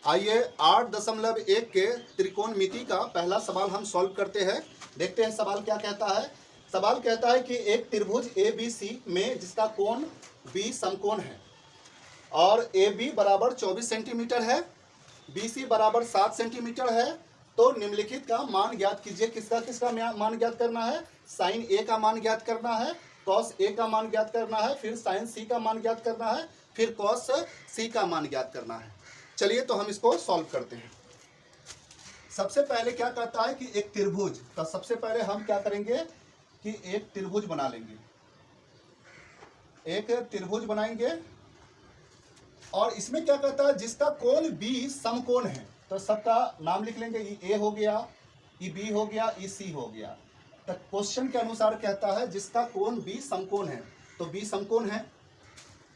आइए 8.1 के त्रिकोणमिति का पहला सवाल हम सॉल्व करते हैं। देखते हैं सवाल क्या कहता है। सवाल कहता है कि एक त्रिभुज ABC में जिसका कोण B समकोण है और AB बराबर 24 सेंटीमीटर है, BC बराबर 7 सेंटीमीटर है, तो निम्नलिखित का मान ज्ञात कीजिए। किसका किसका मान ज्ञात करना है? साइन A का मान ज्ञात करना है, कॉस A का मान ज्ञात करना है, फिर साइन C का मान ज्ञात करना है, फिर कॉस C का मान ज्ञात करना है। चलिए तो हम इसको सॉल्व करते हैं। सबसे पहले क्या कहता है कि एक त्रिभुज, तो सबसे पहले हम क्या करेंगे कि एक त्रिभुज बना लेंगे, एक त्रिभुज बनाएंगे और इसमें क्या कहता है जिसका कोण B समकोण है, तो सबका नाम लिख लेंगे। ये A हो गया, ये B हो गया, ये C हो गया। तो क्वेश्चन के अनुसार कहता है जिसका कोण B समकोण है, तो B समकोण है।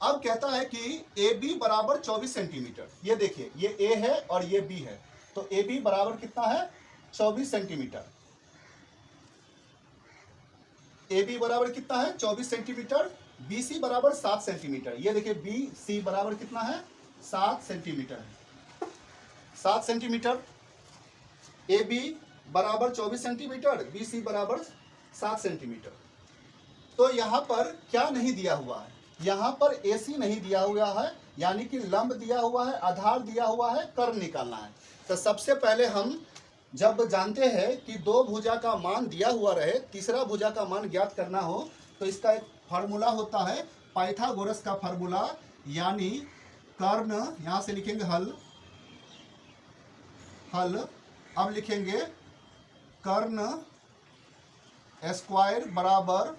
अब कहता है कि AB बराबर 24 सेंटीमीटर। ये देखिए, ये A है और ये B है, तो AB बराबर कितना है? 24 सेंटीमीटर। AB बराबर कितना है? 24 सेंटीमीटर। BC बराबर 7 सेंटीमीटर। ये देखिए BC बराबर कितना है? 7 सेंटीमीटर है। 7 सेंटीमीटर। AB बराबर 24 सेंटीमीटर, BC बराबर 7 सेंटीमीटर। तो यहाँ पर क्या नहीं दिया हुआ है? यहाँ पर AC नहीं दिया हुआ है, यानी कि लंब दिया हुआ है, आधार दिया हुआ है, कर्ण निकालना है। तो सबसे पहले हम जब जानते हैं कि दो भुजा का मान दिया हुआ रहे, तीसरा भुजा का मान ज्ञात करना हो, तो इसका एक फार्मूला होता है पाइथागोरस का फार्मूला, यानी कर्ण, यहाँ से लिखेंगे हल, अब लिखेंगे कर्ण स्क्वायर बराबर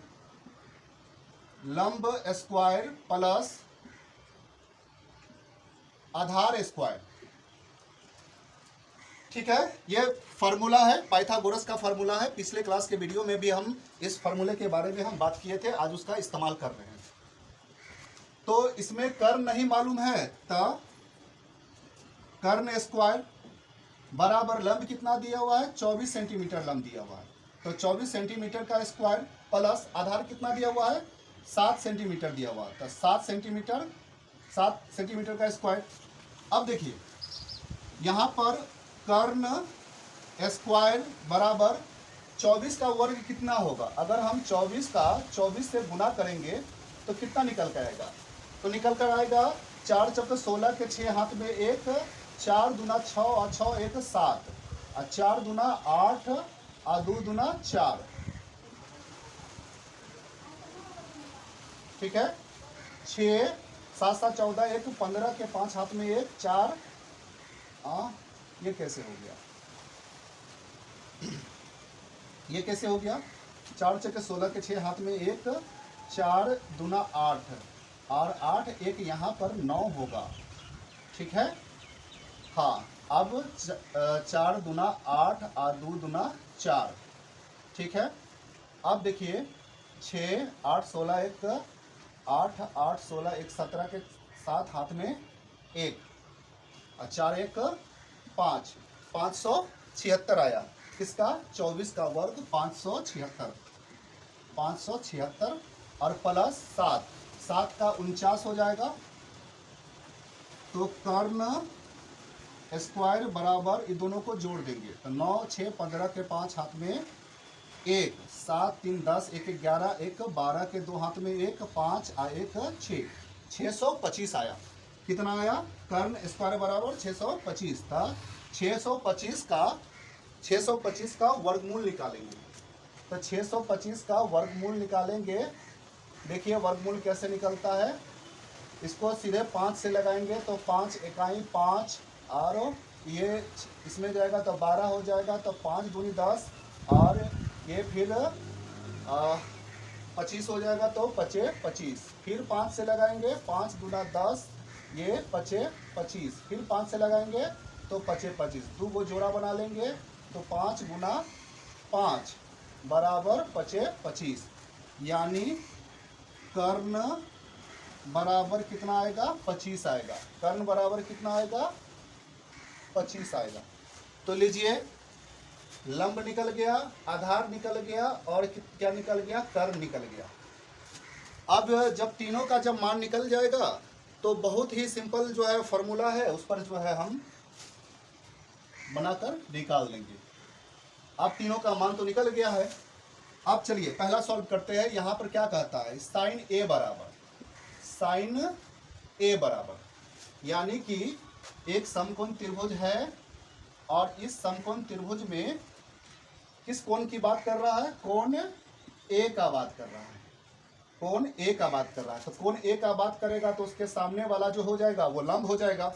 लंब स्क्वायर प्लस आधार स्क्वायर। ठीक है, ये फार्मूला है, पाइथागोरस का फार्मूला है। पिछले क्लास के वीडियो में भी हम इस फार्मूले के बारे में हम बात किए थे, आज उसका इस्तेमाल कर रहे हैं। तो इसमें कर्ण नहीं मालूम है, तो कर्ण स्क्वायर बराबर लंब कितना दिया हुआ है? 24 सेंटीमीटर लंब दिया हुआ है, तो 24 सेंटीमीटर का स्क्वायर प्लस आधार कितना दिया हुआ है? 7 सेंटीमीटर दिया हुआ है, तो 7 सेंटीमीटर का स्क्वायर। अब देखिए यहाँ पर कर्ण स्क्वायर बराबर 24 का वर्ग कितना होगा? अगर हम 24 का 24 से गुना करेंगे तो कितना निकल कर आएगा? तो निकल कर आएगा 4 चौके 16 के 6 हाथ में 1, 4 दूना 6 और 6 1 7, और 4 दूना 8 और 2 दूना 4। ठीक है, 6 7 7 14 1 15 के 5 हाथ में 1 4। ये कैसे हो गया? ये कैसे हो गया? 4 चौके 16 के 6 हाथ में 1, 4 दूना 8 और 8 1 यहाँ पर 9 होगा। ठीक है, हाँ। अब 4 दूना 8 और 2 दूना 4। ठीक है, अब देखिए 6 8 16 1 8 8 16 1 17 के 7 हाथ में 1 और 4 1 5, 576 आया। किसका? 24 का वर्ग 576 और प्लस 7, 7 का 49 हो जाएगा। तो कर्ण स्क्वायर बराबर ये दोनों को जोड़ देंगे, तो 9 6 15 के 5 हाथ में 1, 7 3 10 1 11 1 12 के 2 हाथ में 1 5 और 1 6, 625 आया। कितना आया? कर्ण स्क्वायर बराबर 625 था। 625 का वर्गमूल निकालेंगे, तो 625 का वर्गमूल निकालेंगे। देखिए वर्गमूल कैसे निकलता है, इसको सीधे 5 से लगाएंगे, तो 5 इकाई 5 और ये इसमें जाएगा तो 12 हो जाएगा, तो 5 दूनी 10 और ये फिर 25 हो जाएगा, तो 5 25। फिर 5 से लगाएंगे, 5 दूना 10, ये 5 25। फिर 5 से लगाएंगे तो 5 25, 2 को जोड़ा बना लेंगे, तो 5 गुना 5 बराबर 5 25, यानी कर्ण बराबर कितना आएगा? 25 आएगा। कर्ण बराबर कितना आएगा? 25 आएगा। तो लीजिए लंब निकल गया, आधार निकल गया और क्या निकल गया? कर्ण निकल गया। अब जब तीनों का जब मान निकल जाएगा तो बहुत ही सिंपल जो है फॉर्मूला है, उस पर जो है हम बनाकर निकाल देंगे। अब तीनों का मान तो निकल गया है। अब चलिए पहला सॉल्व करते हैं। यहाँ पर क्या कहता है, साइन ए बराबर यानी कि एक समकोण त्रिभुज है और इस समकोण त्रिभुज में किस कोण की बात कर रहा है, कोण ए का बात कर रहा है, कोण ए का बात कर रहा है। तो कोण ए का बात करेगा तो उसके सामने वाला जो हो जाएगा वो लंब हो जाएगा,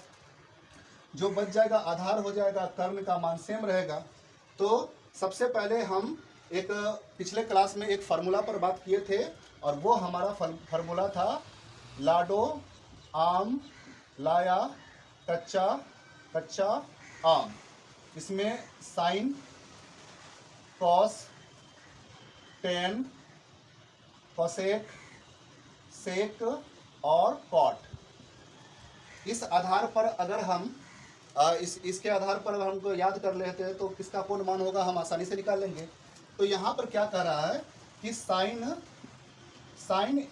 जो बच जाएगा आधार हो जाएगा, कर्ण का मान सेम रहेगा। तो सबसे पहले हम एक पिछले क्लास में एक फार्मूला पर बात किए थे और वो हमारा फार्मूला था लाडो आम लाया कच्चा आम। इसमें साइन, कॉस, टेन, कोसेक, सेक और कॉट। इस आधार पर अगर हम इसके आधार पर अगर हमको याद कर लेते हैं तो किसका कोण मान होगा हम आसानी से निकाल लेंगे। तो यहाँ पर क्या कर रहा है कि साइन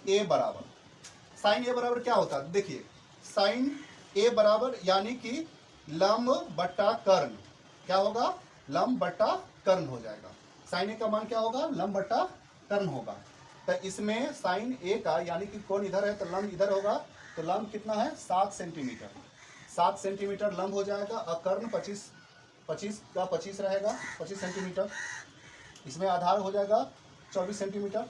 ए बराबर क्या होता है, देखिए साइन ए बराबर यानी कि लंब बट्टा कर्ण, क्या होगा, लंब बट्टा कर्ण हो जाएगा। साइन ए का मान क्या होगा, लंब बट्टा कर्ण होगा। तो इसमें साइन ए का यानी कि कोण इधर है तो लंब इधर होगा, तो लंब कितना है 7 सेंटीमीटर, 7 सेंटीमीटर लंब हो जाएगा और कर्ण 25 का 25 रहेगा, 25 सेंटीमीटर। इसमें आधार हो जाएगा 24 सेंटीमीटर।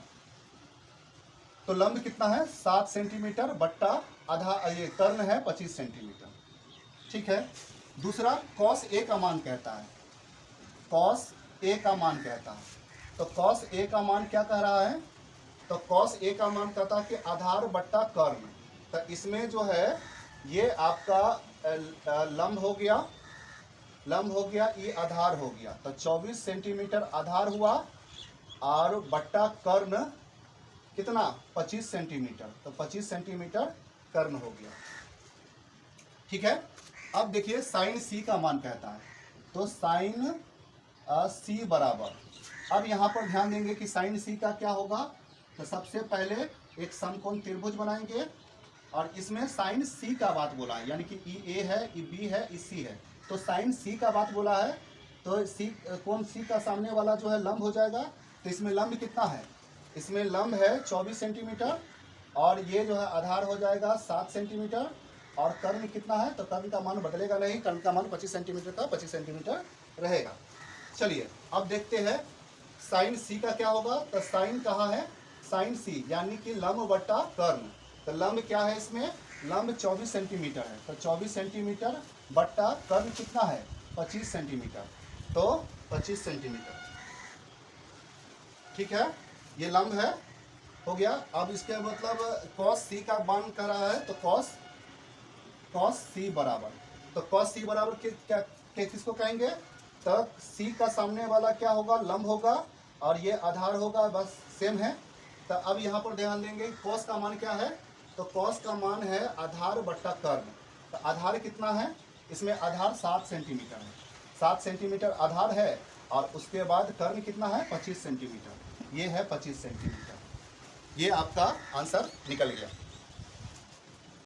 तो लंब कितना है 7 सेंटीमीटर बट्टा आधा, ये कर्ण है 25 सेंटीमीटर। ठीक है। दूसरा कॉस ए का मान कहता है, कॉस ए का मान कहता है। तो कॉस ए का मान क्या कह रहा है, तो कॉस ए का मान कहता है कि आधार बट्टा कर्ण। तो इसमें जो है ये आपका लंब हो गया, ये आधार हो गया। तो 24 सेंटीमीटर आधार हुआ और बट्टा कर्ण कितना 25 सेंटीमीटर, तो 25 सेंटीमीटर कर्ण हो गया। ठीक है। अब देखिए साइन सी का मान कहता है, तो साइन सी बराबर, अब यहाँ पर ध्यान देंगे कि साइन सी का क्या होगा। तो सबसे पहले एक समकोण त्रिभुज बनाएंगे और इसमें साइन सी का बात बोला है, यानी कि ई ए है, ई बी है, ई सी है। तो साइन सी का बात बोला है तो सी कोण सी का सामने वाला जो है लंब हो जाएगा। तो इसमें लंब कितना है, इसमें लंब है 24 सेंटीमीटर और ये जो है आधार हो जाएगा 7 सेंटीमीटर और कर्ण कितना है, तो कर्ण का मान बदलेगा नहीं, कर्ण का मान 25 सेंटीमीटर का 25 सेंटीमीटर रहेगा। चलिए अब देखते हैं साइन सी का क्या होगा। तो साइन कहाँ है, साइन सी यानी कि लंब बट्टा कर्ण। तो लंब क्या है, इसमें लंब 24 सेंटीमीटर है, तो 24 सेंटीमीटर बट्टा कर्ण कितना है 25 सेंटीमीटर, तो 25 सेंटीमीटर। ठीक है, ये लंब है, हो गया। अब इसके मतलब कॉस सी का मान कर रहा है, तो कॉस सी बराबर, तो कॉस सी बराबर किसको कहेंगे, तो सी का सामने वाला क्या होगा, लंब होगा और ये आधार होगा, बस सेम है। तो अब यहाँ पर ध्यान देंगे कॉस का मान क्या है, तो कॉस का मान है आधार बट्टा कर्ण। तो आधार कितना है, इसमें आधार 7 सेंटीमीटर है, 7 सेंटीमीटर आधार है और उसके बाद कर्ण कितना है 25 सेंटीमीटर, ये है 25 सेंटीमीटर। ये आपका आंसर निकल गया।